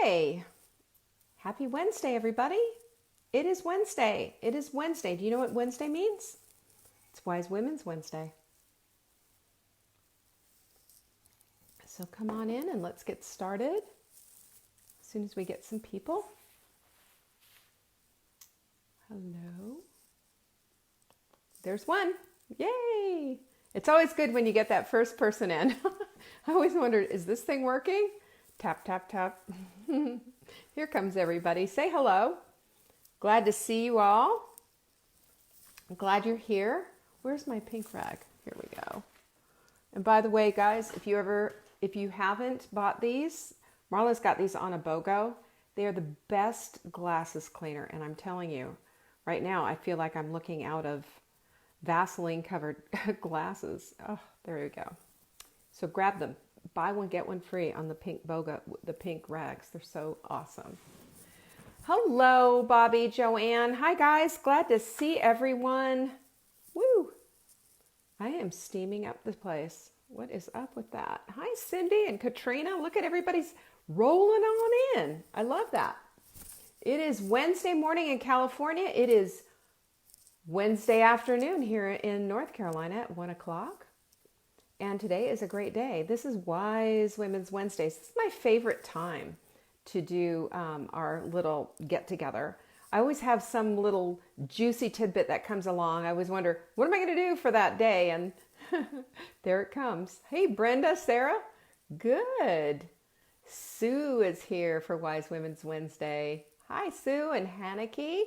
Hi. Happy Wednesday, everybody. It is Wednesday. It is Wednesday. Do you know what Wednesday means? It's Wise Women's Wednesday. So come on in and let's get started as soon as we get some people. Hello. There's one. Yay. It's always good when you get that first person in. I always wondered, is this thing working? Tap, tap, tap. Here comes everybody. Say hello. Glad to see you all. I'm glad you're here. Where's my pink rag? Here we go. And by the way, guys, if you haven't bought these, Marla's got these on a BOGO. They are the best glasses cleaner. And I'm telling you, right now, I feel like I'm looking out of Vaseline covered glasses. Oh, there we go. So grab them. Buy one, get one free on the pink BOGO, the pink rags. They're so awesome. Hello, Bobby, Joanne. Hi, guys. Glad to see everyone. Woo. I am steaming up the place. What is up with that? Hi, Cindy and Katrina. Look at everybody's rolling on in. I love that. It is Wednesday morning in California. It is Wednesday afternoon here in North Carolina at 1 o'clock. And today is a great day. This is Wise Women's Wednesdays. This is my favorite time to do our little get together. I always have some little juicy tidbit that comes along. I always wonder, what am I going to do for that day? And there it comes. Hey, Brenda, Sarah. Good. Sue is here for Wise Women's Wednesday. Hi, Sue and Haneke.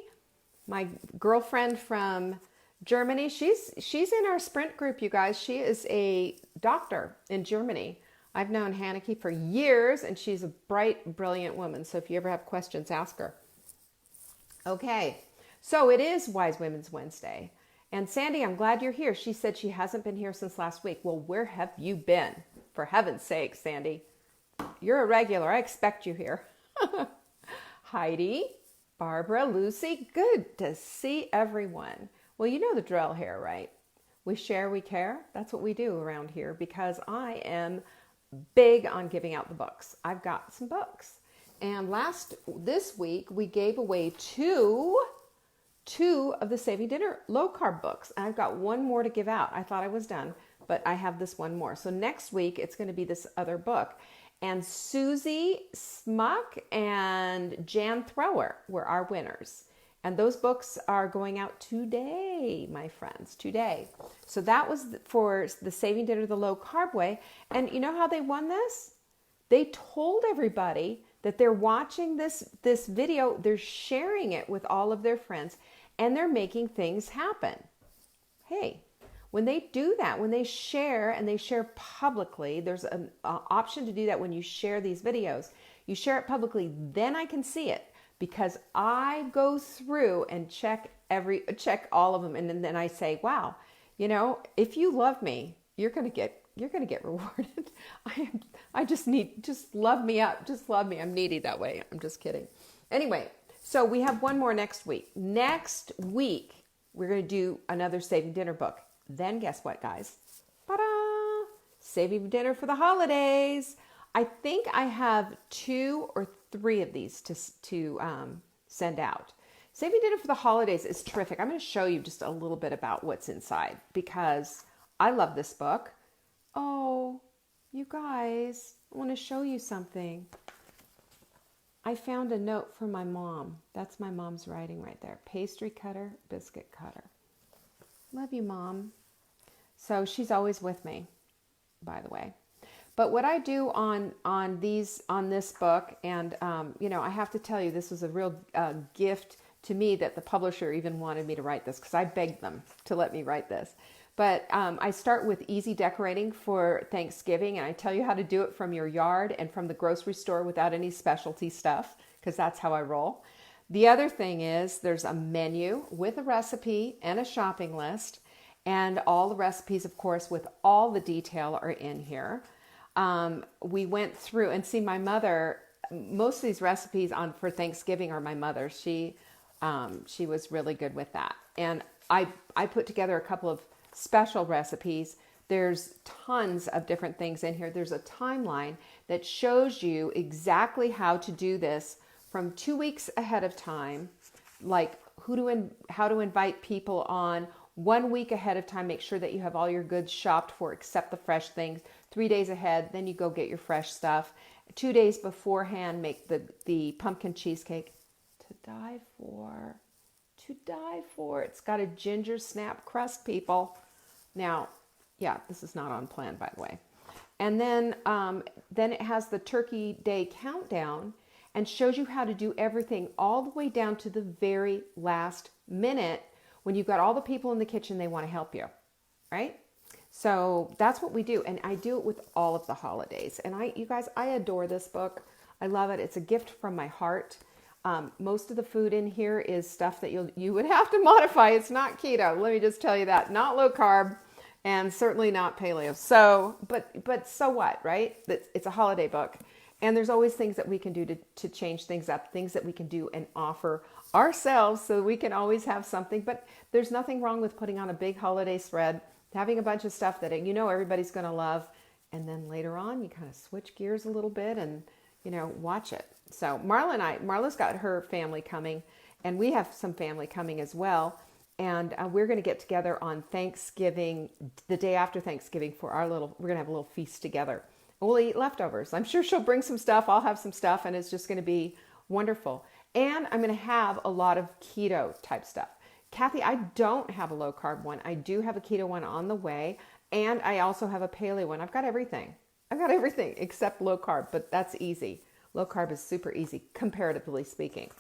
My girlfriend from Germany. She's in our sprint group, you guys. She is a doctor in Germany. I've known Haneke for years, and she's a bright, brilliant woman. So if you ever have questions, ask her. Okay, so it is Wise Women's Wednesday. And Sandy, I'm glad you're here. She said she hasn't been here since last week. Well, where have you been? For heaven's sake, Sandy. You're a regular. I expect you here. Heidi, Barbara, Lucy, good to see everyone. Well, you know the drill here, right? We share, we care. That's what we do around here because I am big on giving out the books. I've got some books. And this week, we gave away two of the Saving Dinner low carb books. And I've got one more to give out. I thought I was done, but I have this one more. So next week, it's going to be this other book. And Susie Smuck and Jan Thrower were our winners. And those books are going out today, my friends, today. So that was for the Saving Dinner the Low Carb Way. And you know how they won this? They told everybody that they're watching this video, they're sharing it with all of their friends, and they're making things happen. Hey, when they do that, when they share and they share publicly, there's an option to do that when you share these videos. You share it publicly, then I can see it. Because I go through and check all of them, and then I say, "Wow, you know, if you love me, you're gonna get rewarded." Just love me up, just love me. I'm needy that way. I'm just kidding. Anyway, so we have one more next week. Next week we're gonna do another Saving Dinner book. Then guess what, guys? Ta-da! Saving Dinner for the holidays. I think I have 2 or 3 of these to send out. Saving Dinner for the Holidays is terrific. I'm going to show you just a little bit about what's inside because I love this book. Oh, you guys, I want to show you something. I found a note from my mom. That's my mom's writing right there. Pastry cutter, biscuit cutter. Love you, Mom. So she's always with me, by the way. But what I do on this book, and I have to tell you, this was a real gift to me that the publisher even wanted me to write this because I begged them to let me write this. But I start with easy decorating for Thanksgiving, and I tell you how to do it from your yard and from the grocery store without any specialty stuff because that's how I roll. The other thing is there's a menu with a recipe and a shopping list, and all the recipes, of course, with all the detail are in here. We went through and see my mother, most of these recipes for Thanksgiving are my mother's. She was really good with that. And I put together a couple of special recipes There's tons of different things in here. There's a timeline that shows you exactly how to do this from 2 weeks ahead of time, like how to invite people on 1 week ahead of time. Make sure that you have all your goods shopped for except the fresh things. 3 days ahead, then you go get your fresh stuff. 2 days beforehand, make the pumpkin cheesecake. To die for. To die for. It's got a ginger snap crust, people. Now, yeah, this is not on plan, by the way. And then it has the Turkey Day countdown and shows you how to do everything all the way down to the very last minute when you've got all the people in the kitchen, they want to help you, right? So that's what we do. And I do it with all of the holidays. And you guys, I adore this book. I love it. It's a gift from my heart. Most of the food in here is stuff that you would have to modify. It's not keto. Let me just tell you that. Not low carb and certainly not paleo. So, but so what, right? It's a holiday book. And there's always things that we can do to change things up, things that we can do and offer ourselves so we can always have something. But there's nothing wrong with putting on a big holiday spread, having a bunch of stuff that everybody's going to love. And then later on, you kind of switch gears a little bit and, watch it. So Marla's got her family coming, and we have some family coming as well. And we're going to get together on Thanksgiving, the day after Thanksgiving we're going to have a little feast together. We'll eat leftovers. I'm sure she'll bring some stuff. I'll have some stuff, and it's just going to be wonderful. And I'm going to have a lot of keto type stuff. Kathy, I don't have a low carb one. I do have a keto one on the way, and I also have a paleo one. I've got everything. Except low carb, but that's easy. Low carb is super easy, comparatively speaking.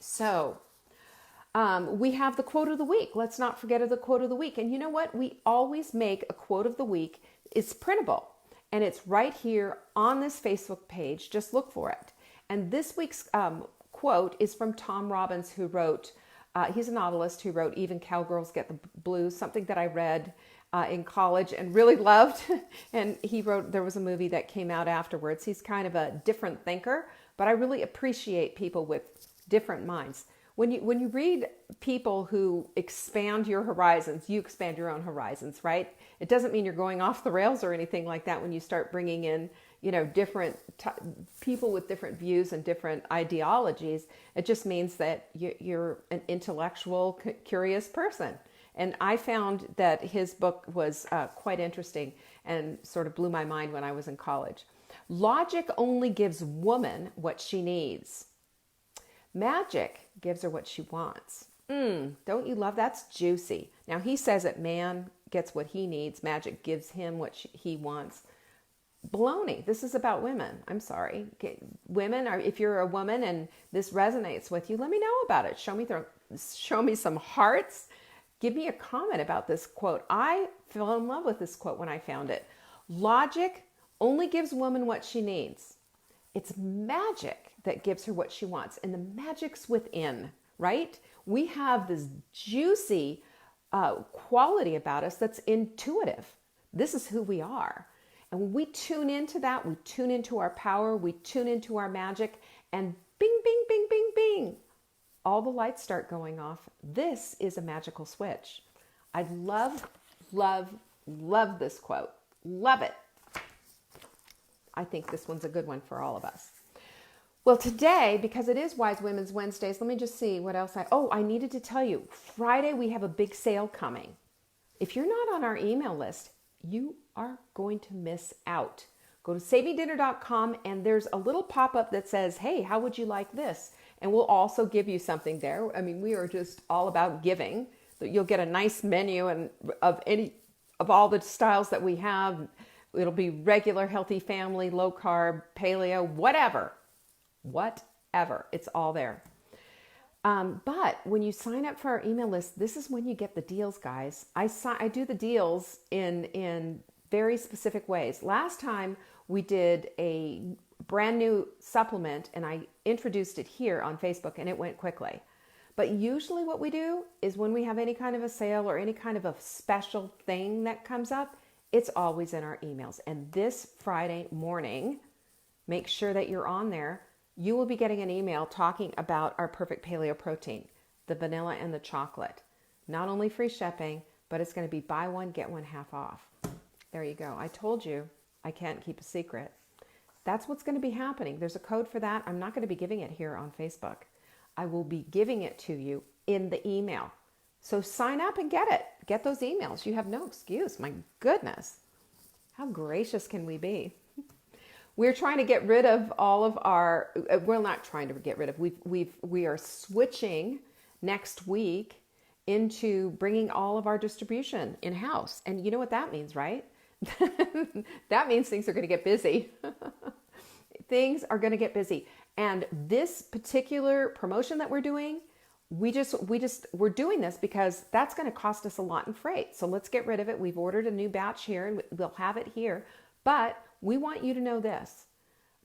So we have the quote of the week. Let's not forget the quote of the week. And you know what? We always make a quote of the week. It's printable. And it's right here on this Facebook page. Just look for it. And this week's quote is from Tom Robbins, who wrote, he's a novelist who wrote Even Cowgirls Get the Blues, something that I read in college and really loved. And he wrote, there was a movie that came out afterwards. He's kind of a different thinker, but I really appreciate people with different minds. When you read people who expand your horizons, you expand your own horizons, right? It doesn't mean you're going off the rails or anything like that when you start bringing in, different people with different views and different ideologies. It just means that you're an intellectual, curious person. And I found that his book was quite interesting and sort of blew my mind when I was in college. Logic only gives woman what she needs. Magic gives her what she wants. Don't you love? That's juicy. Now he says that man gets what he needs. Magic gives him what he wants. Baloney. This is about women. I'm sorry. Okay. Women, if you're a woman and this resonates with you, let me know about it. Show me some hearts. Give me a comment about this quote. I fell in love with this quote when I found it. Logic only gives woman what she needs. It's magic that gives her what she wants. And the magic's within, right? We have this juicy quality about us that's intuitive. This is who we are. And when we tune into that, we tune into our power, we tune into our magic, and bing, bing, bing, bing, bing, all the lights start going off. This is a magical switch. I love, love, love this quote. Love it. I think this one's a good one for all of us. Well, today, because it is Wise Women's Wednesdays, let me just see what else I needed to tell you. Friday, we have a big sale coming. If you're not on our email list, you are going to miss out. Go to savingdinner.com and there's a little pop-up that says, hey, how would you like this? And we'll also give you something there. I mean, we are just all about giving. You'll get a nice menu and of all the styles that we have. It'll be regular, healthy family, low carb, paleo, whatever. It's all there. But when you sign up for our email list, this is when you get the deals, guys. I do the deals in very specific ways. Last time we did a brand new supplement and I introduced it here on Facebook and it went quickly. But usually what we do is when we have any kind of a sale or any kind of a special thing that comes up, it's always in our emails. And this Friday morning, make sure that you're on there. You will be getting an email talking about our perfect paleo protein, the vanilla and the chocolate. Not only free shipping, but it's going to be buy one, get one half off. There you go. I told you I can't keep a secret. That's what's going to be happening. There's a code for that. I'm not going to be giving it here on Facebook. I will be giving it to you in the email. So sign up and get it. Get those emails. You have no excuse. My goodness. How gracious can we be? We're trying to get rid of all of our, we're not trying to get rid of, we are switching next week into bringing all of our distribution in-house. And you know what that means, right? That means things are going to get busy. Things are going to get busy. And this particular promotion that we're doing, we're doing this because that's going to cost us a lot in freight. So let's get rid of it. We've ordered a new batch here and we'll have it here. But we want you to know this,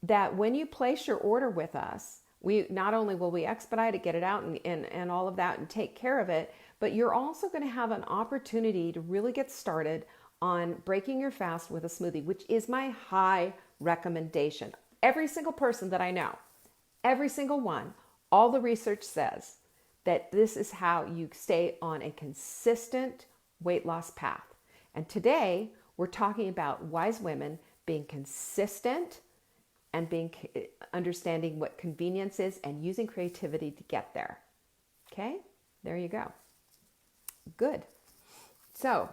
that when you place your order with us, we not only will we expedite it, get it out and all of that and take care of it, but you're also going to have an opportunity to really get started on breaking your fast with a smoothie, which is my high recommendation. Every single person that I know, every single one, all the research says that this is how you stay on a consistent weight loss path. And today we're talking about wise women being consistent and understanding what convenience is and using creativity to get there. Okay, there you go. Good. So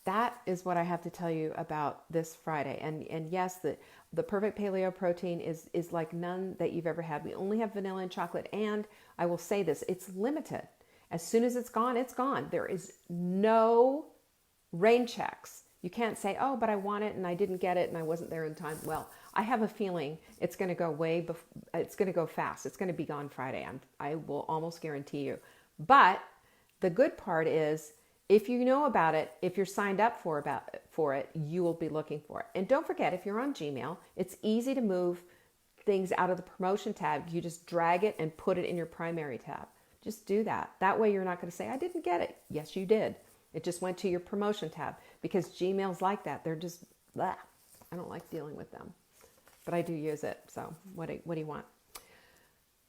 that is what I have to tell you about this Friday. And yes, the perfect paleo protein is like none that you've ever had. We only have vanilla and chocolate. And I will say this, it's limited. As soon as it's gone, it's gone. There is no rain checks. You can't say, oh, but I want it and I didn't get it and I wasn't there in time. Well, I have a feeling it's going to go it's going to go fast. It's going to be gone Friday. I will almost guarantee you. But the good part is, if you know about it, if you're signed up for it, you will be looking for it. And don't forget, if you're on Gmail, it's easy to move things out of the promotion tab. You just drag it and put it in your primary tab. Just do that. That way you're not going to say, I didn't get it. Yes, you did. It just went to your promotion tab, because Gmail's like that. They're just, blah. I don't like dealing with them, but I do use it. So what do you want?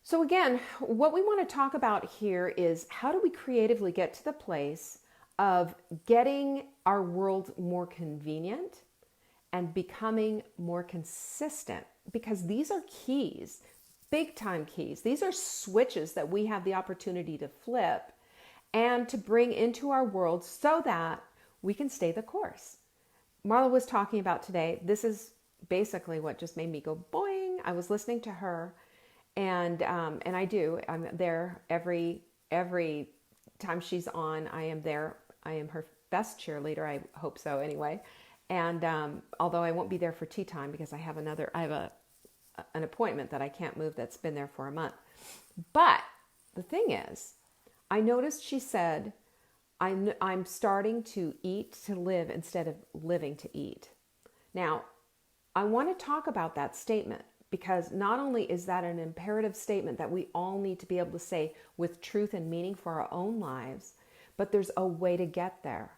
So again, what we want to talk about here is, how do we creatively get to the place of getting our world more convenient and becoming more consistent? Because these are keys, big time keys. These are switches that we have the opportunity to flip and to bring into our world so that we can stay the course. Marla was talking about today, this is basically what just made me go boing. I was listening to her, and I'm there every time she's on. I am there. I am her best cheerleader. I hope so anyway. And although I won't be there for tea time because I have an appointment that I can't move that's been there for a month. But the thing is, I noticed she said, I'm starting to eat to live instead of living to eat. Now, I want to talk about that statement, because not only is that an imperative statement that we all need to be able to say with truth and meaning for our own lives, but there's a way to get there.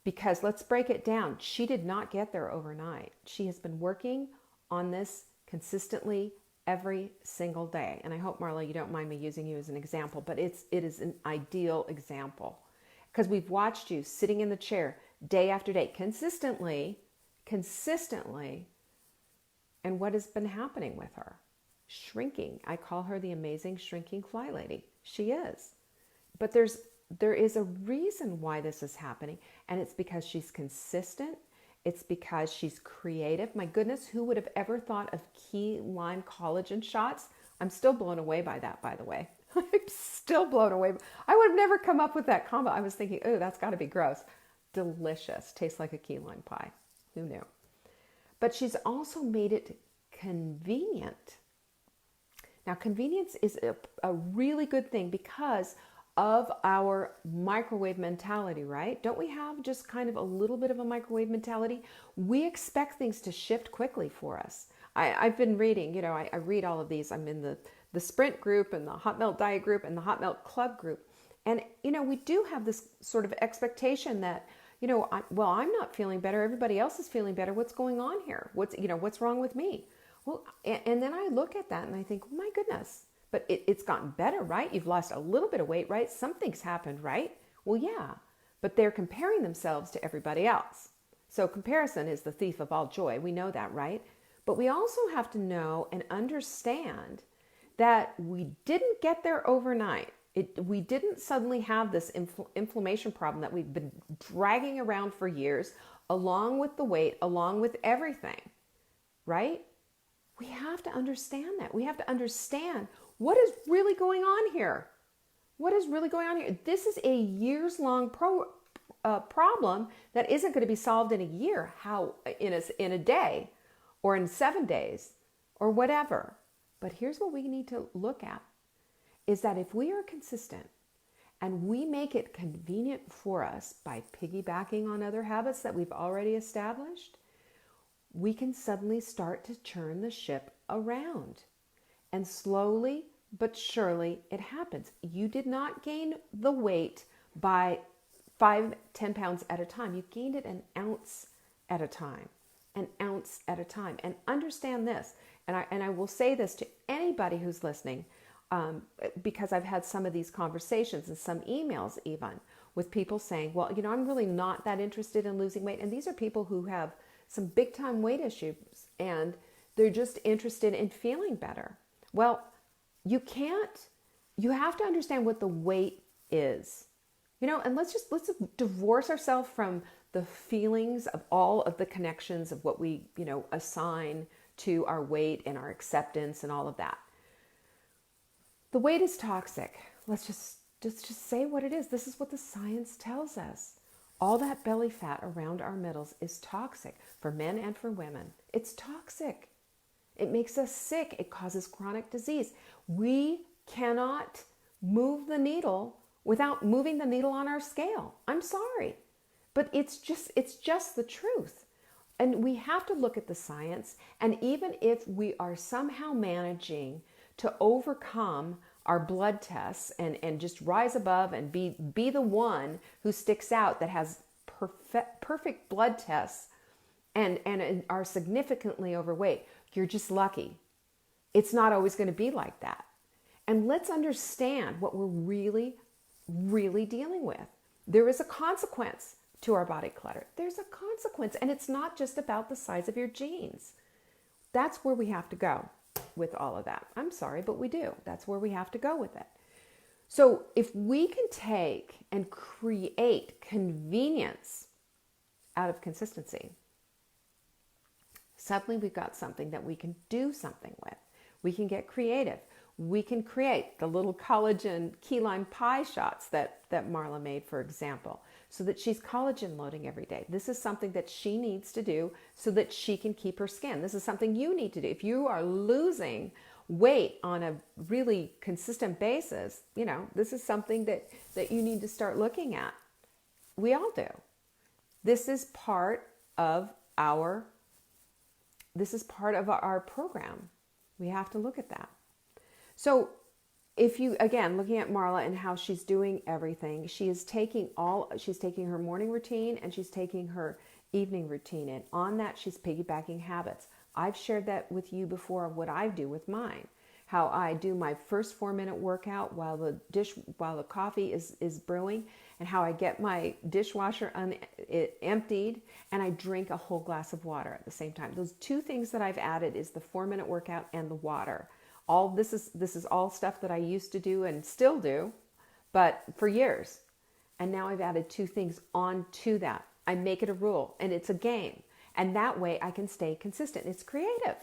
Because let's break it down. She did not get there overnight. She has been working on this consistently every single day. And I hope, Marla, you don't mind me using you as an example, but it is an ideal example, because we've watched you sitting in the chair day after day, consistently. And what has been happening with her? Shrinking. I call her the amazing shrinking fly lady. She is. But there is a reason why this is happening, and it's because she's consistent. It's because she's creative. My goodness, who would have ever thought of key lime collagen shots? I'm still blown away by that, by the way. I'm still blown away. I would have never come up with that combo. I was thinking, oh, that's got to be gross. Delicious. Tastes like a key lime pie. Who knew? But she's also made it convenient. Now, convenience is a really good thing because of our microwave mentality, right? Don't we have just kind of a little bit of a microwave mentality? We expect things to shift quickly for us. I've been reading, I read all of these. I'm in the Sprint group and the Hot Melt Diet group and the Hot Melt Club group. And, we do have this sort of expectation that, I'm not feeling better. Everybody else is feeling better. What's going on here? What's wrong with me? Well, and then I look at that and I think, oh my goodness, but it's gotten better, right? You've lost a little bit of weight, right? Something's happened, right? Well, yeah, but they're comparing themselves to everybody else. So comparison is the thief of all joy. We know that, right? But we also have to know and understand that we didn't get there overnight. We didn't suddenly have this inflammation problem that we've been dragging around for years, along with the weight, along with everything, right? We have to understand that. We have to understand what is really going on here. What is really going on here? This is a years-long problem that isn't going to be solved in a year, in a day, or in 7 days, or whatever. But here's what we need to look at, is that if we are consistent and we make it convenient for us by piggybacking on other habits that we've already established, we can suddenly start to turn the ship around. And slowly but surely it happens. You did not gain the weight by 5-10 pounds at a time. You gained it an ounce at a time. An ounce at a time. And understand this, and I will say this to anybody who's listening, because I've had some of these conversations and some emails even with people saying, well, I'm really not that interested in losing weight. And these are people who have some big time weight issues and they're just interested in feeling better. Well, you have to understand what the weight is, and let's divorce ourselves from the feelings of all of the connections of what we, assign to our weight and our acceptance and all of that. The weight is toxic. Let's just say what it is. This is what the science tells us. All that belly fat around our middles is toxic for men and for women. It's toxic. It makes us sick. It causes chronic disease. We cannot move the needle without moving the needle on our scale. I'm sorry, but it's just the truth. And we have to look at the science. And even if we are somehow managing to overcome our blood tests and just rise above and be the one who sticks out that has perfect blood tests and are significantly overweight, you're just lucky. It's not always going to be like that. And let's understand what we're really, really dealing with. There is a consequence to our body clutter. There's a consequence, and it's not just about the size of your jeans. That's where we have to go with all of that. I'm sorry, but we do. That's where we have to go with it. So if we can take and create convenience out of consistency, suddenly we've got something that we can do something with. We can get creative. We can create the little collagen key lime pie shots that Marla made, for example, so that she's collagen loading every day. This is something that she needs to do so that she can keep her skin. This is something you need to do. If you are losing weight on a really consistent basis, this is something that you need to start looking at. We all do. This is part of our program. We have to look at that. So if you, again, looking at Marla and how she's doing everything, she's taking her morning routine and she's taking her evening routine, and on that she's piggybacking habits. I've shared that with you before, what I do with mine, how I do my first 4-minute workout while the coffee is brewing, and how I get my dishwasher emptied and I drink a whole glass of water at the same time. Those two things that I've added is the 4-minute workout and the water. All this is all stuff that I used to do and still do, but for years. And now I've added 2 things onto that. I make it a rule, and it's a game. And that way I can stay consistent. It's creative.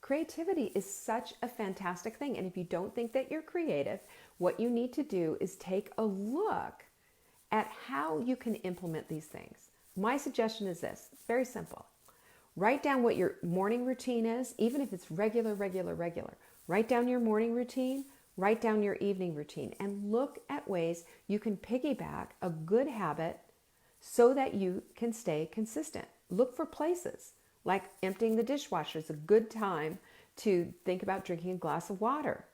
Creativity is such a fantastic thing. And if you don't think that you're creative, what you need to do is take a look at how you can implement these things. My suggestion is this, very simple. Write down what your morning routine is, even if it's regular. Write down your morning routine, write down your evening routine, and look at ways you can piggyback a good habit so that you can stay consistent. Look for places like emptying the dishwasher is a good time to think about drinking a glass of water.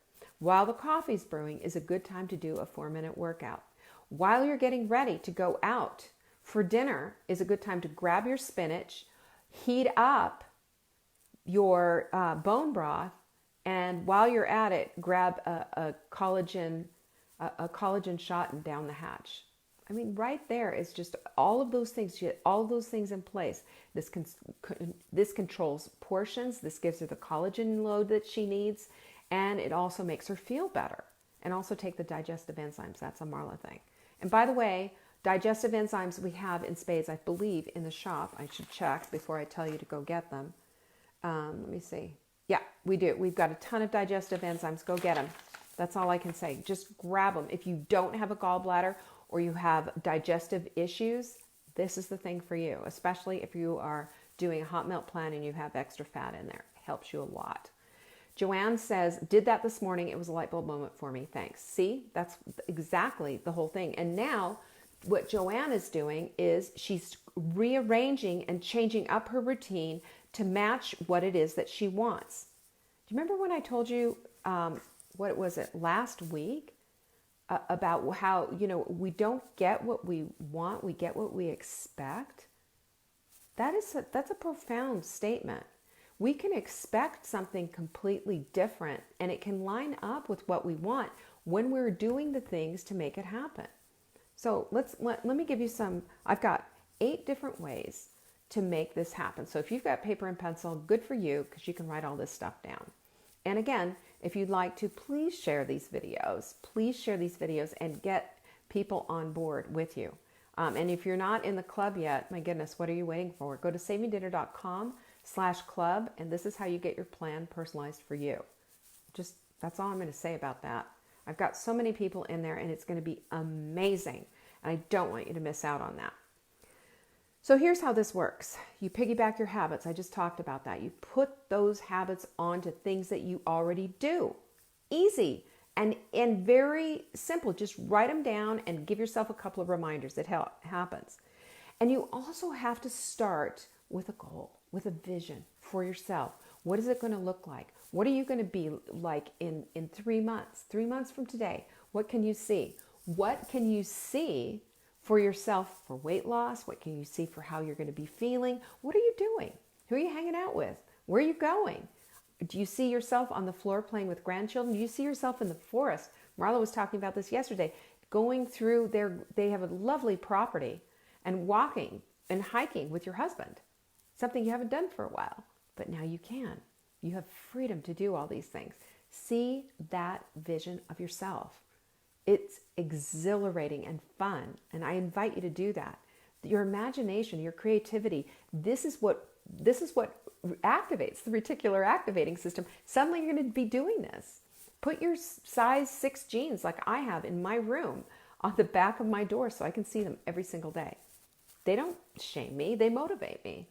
While the coffee's brewing is a good time to do a 4-minute workout. While you're getting ready to go out for dinner is a good time to grab your spinach, heat up your bone broth, and while you're at it, grab a collagen shot and down the hatch. I mean, right there is just all of those things. She had all of those things in place. This controls portions. This gives her the collagen load that she needs. And it also makes her feel better. And also take the digestive enzymes. That's a Marla thing. And by the way, digestive enzymes we have in spades, I believe, in the shop. I should check before I tell you to go get them. Let me see. Yeah, we do. We've got a ton of digestive enzymes. Go get them. That's all I can say. Just grab them. If you don't have a gallbladder or you have digestive issues, this is the thing for you, especially if you are doing a hot melt plan and you have extra fat in there. It helps you a lot. Joanne says, did that this morning. It was a light bulb moment for me. Thanks. See, that's exactly the whole thing. And now what Joanne is doing is she's rearranging and changing up her routine to match what it is that she wants. Do you remember when I told you, what was it, last week? About how, we don't get what we want, we get what we expect. That's a profound statement. We can expect something completely different, and it can line up with what we want when we're doing the things to make it happen. So let me give you some. I've got 8 different ways to make this happen. So if you've got paper and pencil, good for you, because you can write all this stuff down. And again, if you'd like to, please share these videos. Please share these videos and get people on board with you. And if you're not in the club yet, my goodness, what are you waiting for? Go to savingdinner.com/club, and this is how you get your plan personalized for you. That's all I'm going to say about that. I've got so many people in there, and it's going to be amazing. And I don't want you to miss out on that. So here's how this works. You piggyback your habits. I just talked about that. You put those habits onto things that you already do. Easy and very simple. Just write them down and give yourself a couple of reminders. It happens. And you also have to start with a goal, with a vision for yourself. What is it going to look like? What are you going to be like in 3 months? 3 months from today? What can you see? What can you see for yourself for weight loss? What can you see for how you're going to be feeling? What are you doing? Who are you hanging out with? Where are you going? Do you see yourself on the floor playing with grandchildren? Do you see yourself in the forest? Marla was talking about this yesterday. Going through they have a lovely property, and walking and hiking with your husband. Something you haven't done for a while, but now you can. You have freedom to do all these things. See that vision of yourself. It's exhilarating and fun, and I invite you to do that. Your imagination, your creativity, this is what activates the reticular activating system. Suddenly you're going to be doing this. Put your size 6 jeans like I have in my room on the back of my door so I can see them every single day. They don't shame me, they motivate me.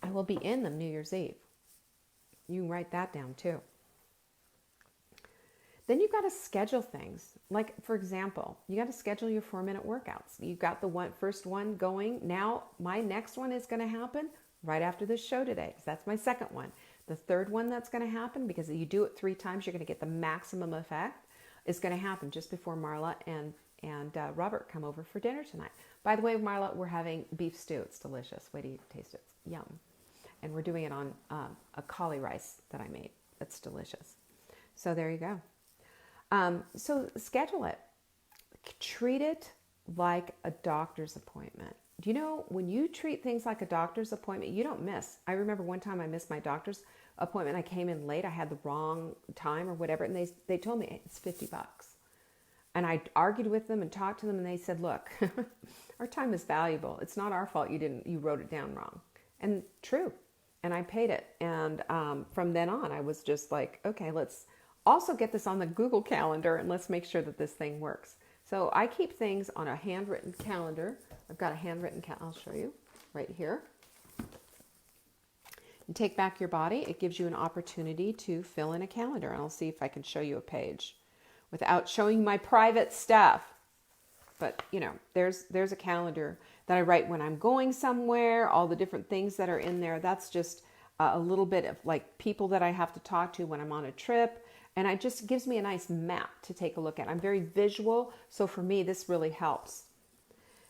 I will be in them New Year's Eve. You can write that down too. Then you've got to schedule things. Like, for example, you got to schedule your 4-minute workouts. You've got the first one going. Now, my next one is going to happen right after this show today, because that's my second one. The third one that's going to happen, because you do it 3 times, you're going to get the maximum effect, is going to happen just before Marla and Robert come over for dinner tonight. By the way, Marla, we're having beef stew. It's delicious. Wait till you taste it. It's yum. And we're doing it on a cauli rice that I made. It's delicious. So there you go. So schedule it. Treat it like a doctor's appointment. Do you know, when you treat things like a doctor's appointment, you don't miss. I remember one time I missed my doctor's appointment. I came in late. I had the wrong time or whatever. And they told me it's $50. And I argued with them and talked to them. And they said, look, our time is valuable. It's not our fault you wrote it down wrong. And true. And I paid it. And from then on, I was just like, okay, let's also get this on the Google Calendar and let's make sure that this thing works. So I keep things on a handwritten calendar. I've got a handwritten calendar. I'll show you right here. And Take Back Your Body. It gives you an opportunity to fill in a calendar. And I'll see if I can show you a page without showing my private stuff. But, there's a calendar that I write when I'm going somewhere, all the different things that are in there. That's just a little bit of like people that I have to talk to when I'm on a trip. And it just gives me a nice map to take a look at. I'm very visual, so for me, this really helps.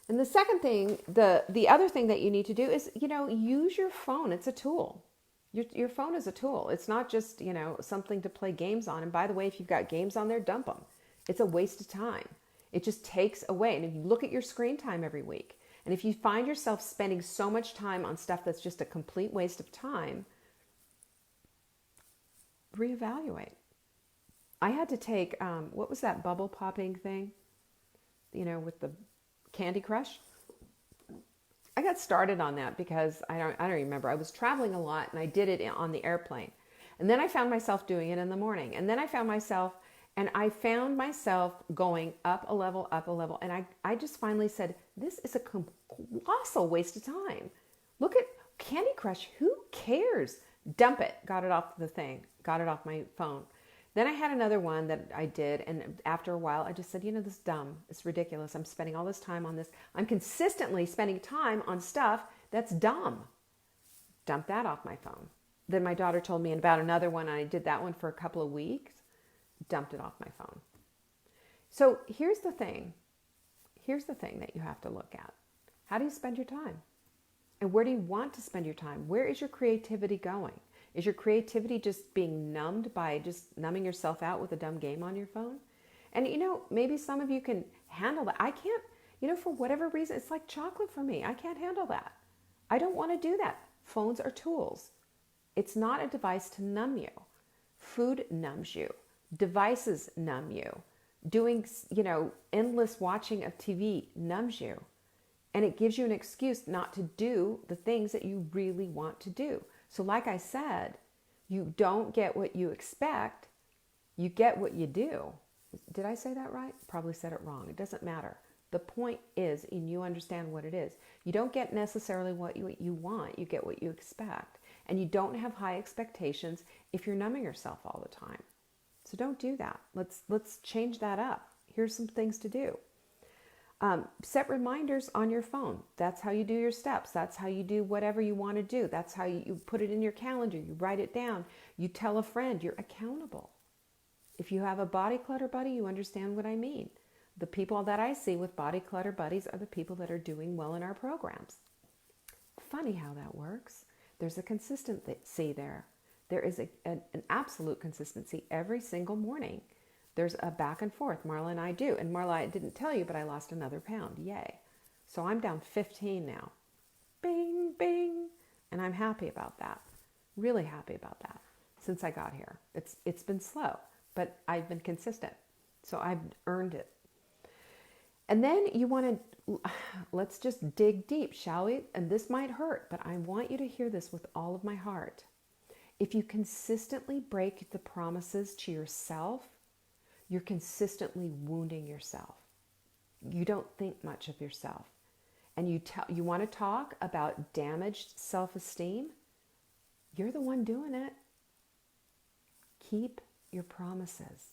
And the second thing, the other thing that you need to do is, use your phone. It's a tool. Your phone is a tool. It's not just, something to play games on. And by the way, if you've got games on there, dump them. It's a waste of time. It just takes away. And if you look at your screen time every week, and if you find yourself spending so much time on stuff that's just a complete waste of time, reevaluate. I had to take, what was that bubble popping thing? With the Candy Crush. I got started on that because I don't remember. I was traveling a lot and I did it on the airplane. And then I found myself doing it in the morning. And then I found myself going up a level. And I just finally said, this is a colossal waste of time. Look at Candy Crush. Who cares? Dump it. Got it off the thing. Got it off my phone. Then I had another one that I did. And after a while, I just said, this is dumb. It's ridiculous. I'm spending all this time on this. I'm consistently spending time on stuff that's dumb. Dump that off my phone. Then my daughter told me about another one. And I did that one for a couple of weeks. Dumped it off my phone. So here's the thing. Here's the thing that you have to look at. How do you spend your time? And where do you want to spend your time? Where is your creativity going? Is your creativity just being numbed by just numbing yourself out with a dumb game on your phone? And maybe some of you can handle that. I can't, for whatever reason, it's like chocolate for me. I can't handle that. I don't want to do that. Phones are tools. It's not a device to numb you. Food numbs you. Devices numb you. Doing, endless watching of TV numbs you. And it gives you an excuse not to do the things that you really want to do. So like I said, you don't get what you expect, you get what you do. Did I say that right? Probably said it wrong. It doesn't matter. The point is, and you understand what it is, you don't get necessarily what you want, you get what you expect. And you don't have high expectations if you're numbing yourself all the time. So don't do that. Let's change that up. Here's some things to do. Set reminders on your phone. That's how you do your steps. That's how you do whatever you want to do. That's how you put it in your calendar. You write it down. You tell a friend. You're accountable. If you have a body clutter buddy, you understand what I mean. The people that I see with body clutter buddies are the people that are doing well in our programs. Funny how that works. There's a consistency there. There is an absolute consistency every single morning. There's a back and forth. Marla and I do. And Marla, I didn't tell you, but I lost another pound. Yay. So I'm down 15 now. Bing, bing. And I'm happy about that. Really happy about that since I got here. It's been slow, but I've been consistent. So I've earned it. And then you want to, let's just dig deep, shall we? And this might hurt, but I want you to hear this with all of my heart. If you consistently break the promises to yourself, you're consistently wounding yourself. You don't think much of yourself. And you want to talk about damaged self-esteem? You're the one doing it. Keep your promises.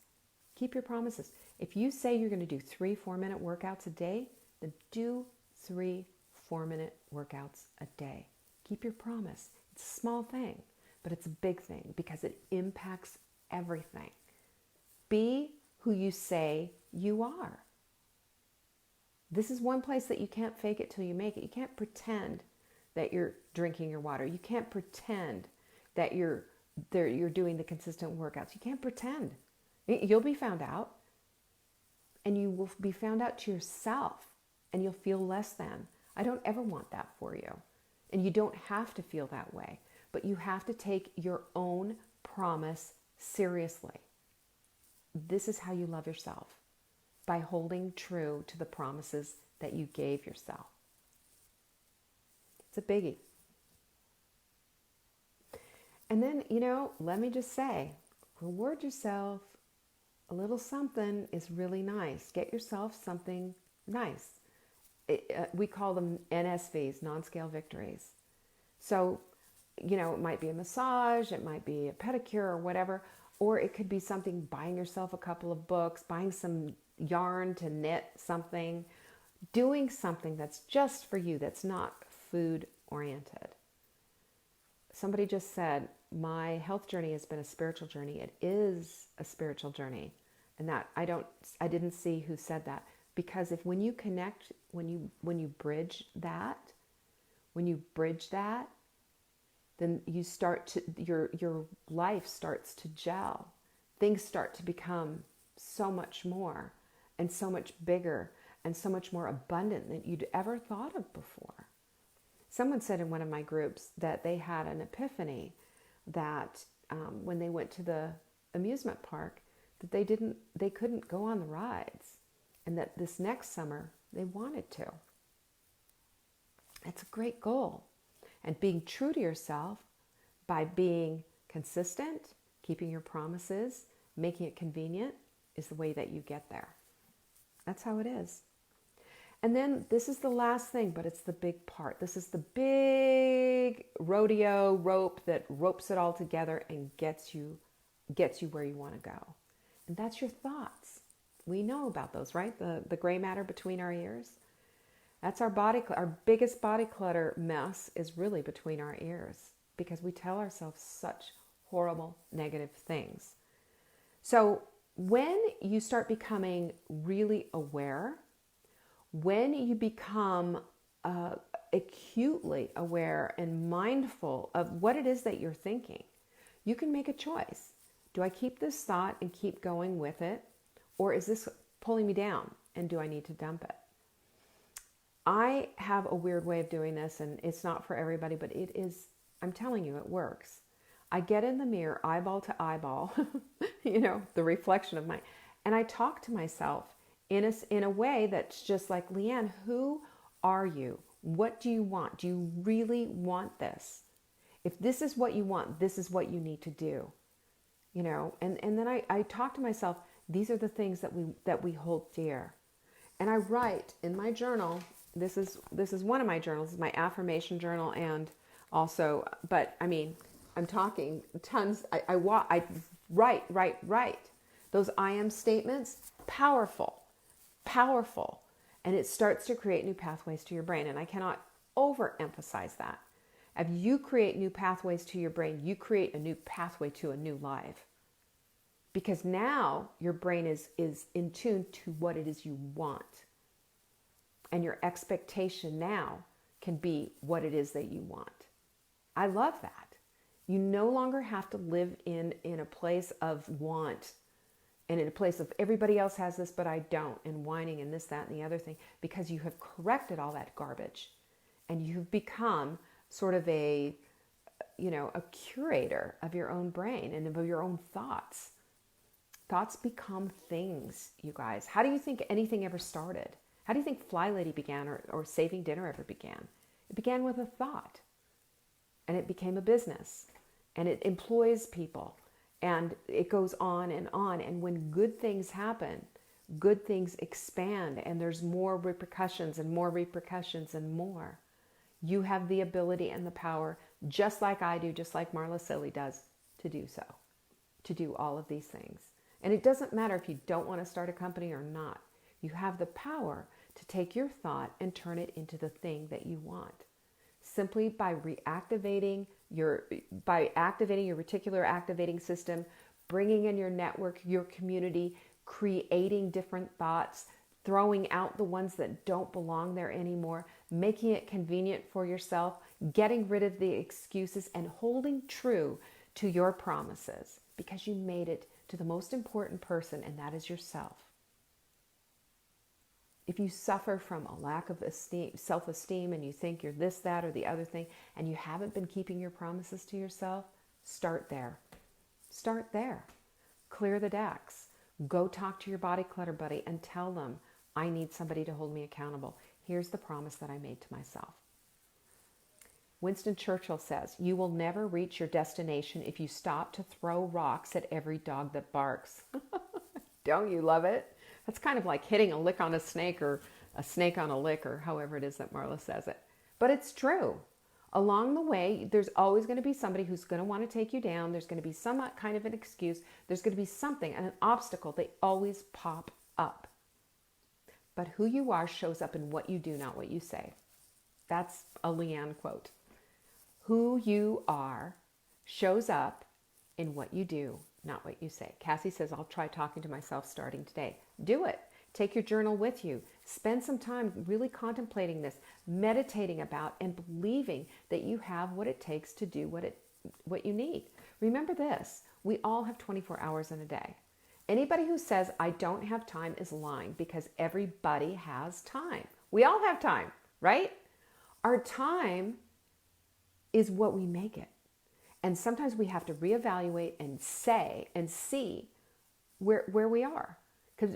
Keep your promises. If you say you're going to do 3 4-minute workouts a day, then do 3 4-minute workouts a day. Keep your promise. It's a small thing, but it's a big thing because it impacts everything. Be who you say you are. This is one place that you can't fake it till you make it. You can't pretend that you're drinking your water. You can't pretend that you're doing the consistent workouts. You can't pretend. You'll be found out, and you will be found out to yourself, and you'll feel less than. I don't ever want that for you, and you don't have to feel that way, but you have to take your own promise seriously. This is how you love yourself, by holding true to the promises that you gave yourself. It's a biggie. And then, let me just say, reward yourself. A little something is really nice. Get yourself something nice. We call them NSVs, non-scale victories. So, it might be a massage, it might be a pedicure or whatever, or it could be something, buying yourself a couple of books, buying some yarn to knit something, doing something that's just for you, that's not food oriented. Somebody just said, my health journey has been a spiritual journey. It is a spiritual journey. And that I didn't see who said that, because when you connect, when you bridge that, then you start to, your life starts to gel. Things start to become so much more. and so much bigger and so much more abundant than you'd ever thought of before. Someone said in one of my groups that they had an epiphany that when they went to the amusement park, that they couldn't go on the rides, and that this next summer they wanted to. It's a great goal. And being true to yourself by being consistent, keeping your promises, making it convenient is the way that you get there. That's how it is. And then this is the last thing, but it's the big part. This is the big rodeo rope that ropes it all together and gets you where you want to go. And that's your thoughts. We know about those, right? The gray matter between our ears. That's our biggest body clutter mess is really between our ears, because we tell ourselves such horrible negative things. So when you start becoming really aware, when you become acutely aware and mindful of what it is that you're thinking, you can make a choice. Do I keep this thought and keep going with it? Or is this pulling me down and do I need to dump it? I have a weird way of doing this, and it's not for everybody, but it is, I'm telling you, it works. I get in the mirror, eyeball to eyeball, the reflection of mine, and I talk to myself in a way that's just like, Leanne, who are you? What do you want? Do you really want this? If this is what you want, this is what you need to do. And then I talk to myself, these are the things that we hold dear. And I write in my journal, this is one of my journals, it's my affirmation journal, and also, but I mean, I'm talking tons, I write. Those I am statements, powerful. And it starts to create new pathways to your brain. And I cannot overemphasize that. If you create new pathways to your brain, you create a new pathway to a new life. Because now your brain is in tune to what it is you want. And your expectation now can be what it is that you want. I love that. You no longer have to live in a place of want and in a place of everybody else has this, but I don't, and whining and this, that, and the other thing, because you have corrected all that garbage and you've become sort of a curator of your own brain and of your own thoughts. Thoughts become things, you guys. How do you think anything ever started? How do you think Fly Lady began or Saving Dinner ever began? It began with a thought, and it became a business, and it employs people, and it goes on. And when good things happen, good things expand, and there's more repercussions and more repercussions and more. You have the ability and the power, just like I do, just like Marla Silly does, to do so, to do all of these things. And it doesn't matter if you don't want to start a company or not. You have the power to take your thought and turn it into the thing that you want. Simply by activating your reticular activating system, bringing in your network, your community, creating different thoughts, throwing out the ones that don't belong there anymore, making it convenient for yourself, getting rid of the excuses, and holding true to your promises, because you made it to the most important person, and that is yourself. If you suffer from a lack of self-esteem, and you think you're this, that, or the other thing, and you haven't been keeping your promises to yourself, start there. Start there. Clear the decks. Go talk to your body clutter buddy and tell them, I need somebody to hold me accountable. Here's the promise that I made to myself. Winston Churchill says, you will never reach your destination if you stop to throw rocks at every dog that barks. Don't you love it? That's kind of like hitting a lick on a snake, or a snake on a lick, or however it is that Marla says it. But it's true. Along the way, there's always going to be somebody who's going to want to take you down. There's going to be some kind of an excuse. There's going to be something, an obstacle. They always pop up. But who you are shows up in what you do, not what you say. That's a Leanne quote. Who you are shows up in what you do, not what you say. Cassie says, I'll try talking to myself starting today. Do it. Take your journal with you. Spend some time really contemplating this, meditating about, and believing that you have what it takes to do what you need. Remember this, we all have 24 hours in a day. Anybody who says, I don't have time is lying, because everybody has time. We all have time, right? Our time is what we make it. And sometimes we have to reevaluate and say and see where we are.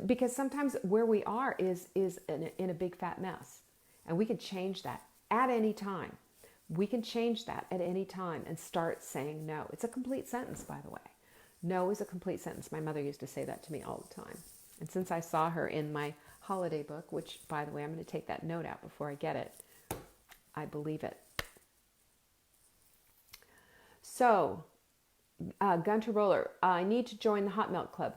Because sometimes where we are is in a big fat mess. And we can change that at any time. We can change that at any time and start saying no. It's a complete sentence, by the way. No is a complete sentence. My mother used to say that to me all the time. And since I saw her in my holiday book, which, by the way, I'm going to take that note out before I get it, I believe it. So, Gunther Roller, I need to join the Hot Milk Club.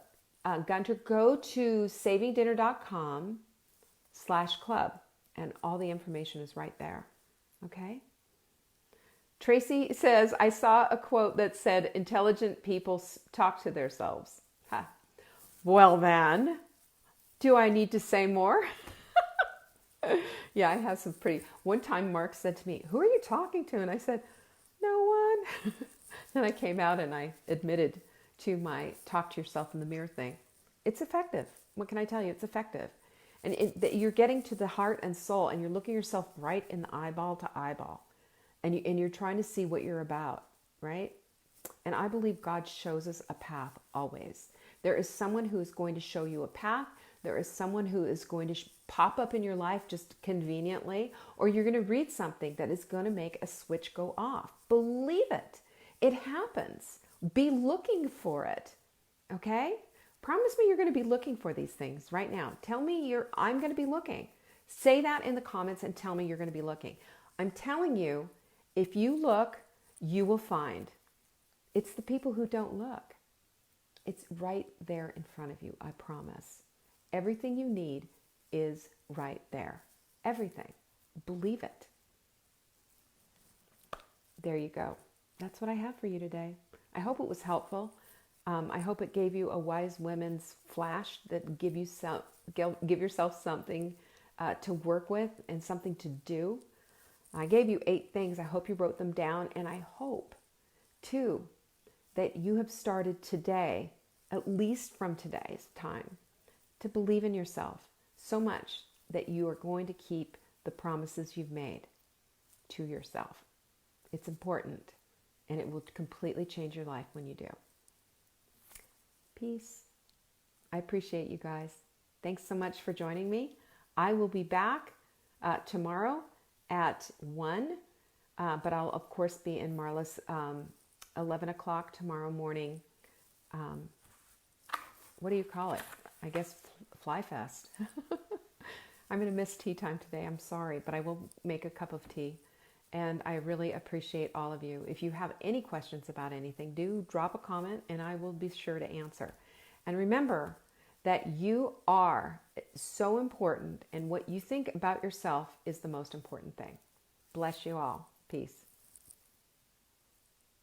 Gunther, go to savingdinner.com/club, and all the information is right there. Okay? Tracy says, I saw a quote that said, intelligent people talk to themselves. Huh. Well then, do I need to say more? Yeah, I have some pretty... One time Mark said to me, who are you talking to? And I said, no one. Then I came out and I admitted to my talk to yourself in the mirror thing. It's effective. What can I tell you? It's effective. And you're getting to the heart and soul, and you're looking yourself right in the eyeball to eyeball. And you're trying to see what you're about, right? And I believe God shows us a path always. There is someone who is going to show you a path. There is someone who is going to pop up in your life just conveniently, or you're going to read something that is going to make a switch go off. Believe it. It happens. Be looking for it, okay? Promise me you're going to be looking for these things right now. Tell me I'm going to be looking. Say that in the comments and tell me you're going to be looking. I'm telling you, if you look, you will find. It's the people who don't look. It's right there in front of you, I promise. Everything you need is right there. Everything. Believe it. There you go. That's what I have for you today. I hope it was helpful. I hope it gave you a wise women's flash that give yourself something to work with and something to do. I gave you 8 things. I hope you wrote them down. And I hope, too, that you have started today, at least from today's time, to believe in yourself so much that you are going to keep the promises you've made to yourself. It's important, and it will completely change your life when you do. Peace. I appreciate you guys. Thanks so much for joining me. I will be back tomorrow at 1, but I'll, of course, be in Marla's 11 o'clock tomorrow morning. What do you call it? I guess Fly Fest. I'm going to miss tea time today. I'm sorry, but I will make a cup of tea. And I really appreciate all of you. If you have any questions about anything, do drop a comment and I will be sure to answer. And remember that you are so important, and what you think about yourself is the most important thing. Bless you all. Peace.